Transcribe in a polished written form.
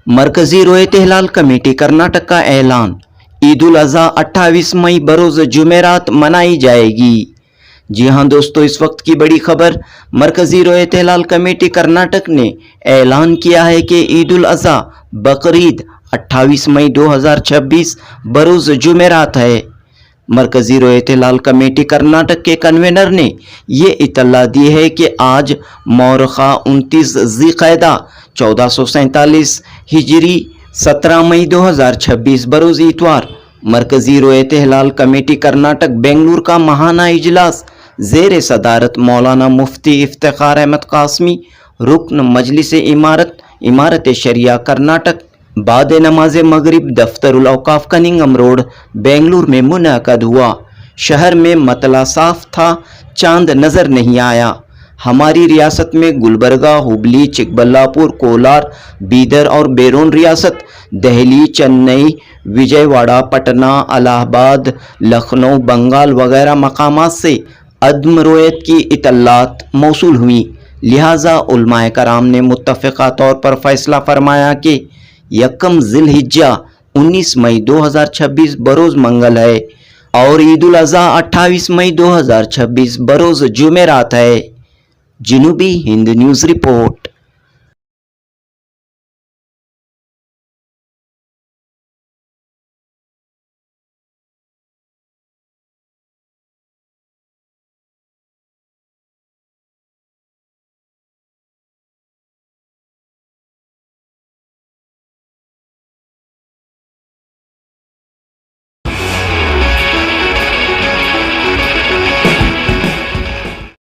मरकजी रोयत हिलाल कमेटी कर्नाटक का ऐलान, ईद उल अज़हा 28 मई बरोज़ जुमेरात मनाई जाएगी। जी हां दोस्तों, इस वक्त की बड़ी खबर, मरकजी रोयत हिलाल कमेटी कर्नाटक ने ऐलान किया है कि ईद उल अज़हा बकरीद 28 मई 2026 बरोज़ जुमेरात है। मरकजी रोयत हिलाल कमेटी कर्नाटक के कन्वेनर ने ये इत्तला दी है कि आज मौरखा 29 ज़िक़ैदा 1447 हिजरी 17 मई 2026 बरोज़ इतवार मरकजी रोयत हिलाल कमेटी कर्नाटक बेंगलुरु का महाना इजलास ज़ेर सदारत मौलाना मुफ्ती इफ्तिखार अहमद कासमी रुकन मजलिस इमारत शरिया कर्नाटक बाद नमाज मगरिब दफ्तरुल औकाफ कनिंगम रोड बेंगलुरु में मुनअक़द हुआ। शहर में मतला साफ था, चांद नज़र नहीं आया। हमारी रियासत में गुलबर्गा, हुबली, चिकबल्लापुर, कोलार, बीदर और बैरून रियासत, दिल्ली, चेन्नई, विजयवाड़ा, पटना, इलाहाबाद, लखनऊ, बंगाल वगैरह मकामात से अदम रोयत की इत्तलात मौसूल हुई। लिहाजा उलमाए कराम ने मुत्तफ़िक़ा तौर पर फ़ैसला फरमाया कि यकम ज़िलहिज्जा 19 मई 2026 बरोज़ मंगल है और ईद उल अज़हा 28 मई 2026 बरोज़ जुमेरात है। जनूबी हिंद न्यूज़ रिपोर्ट।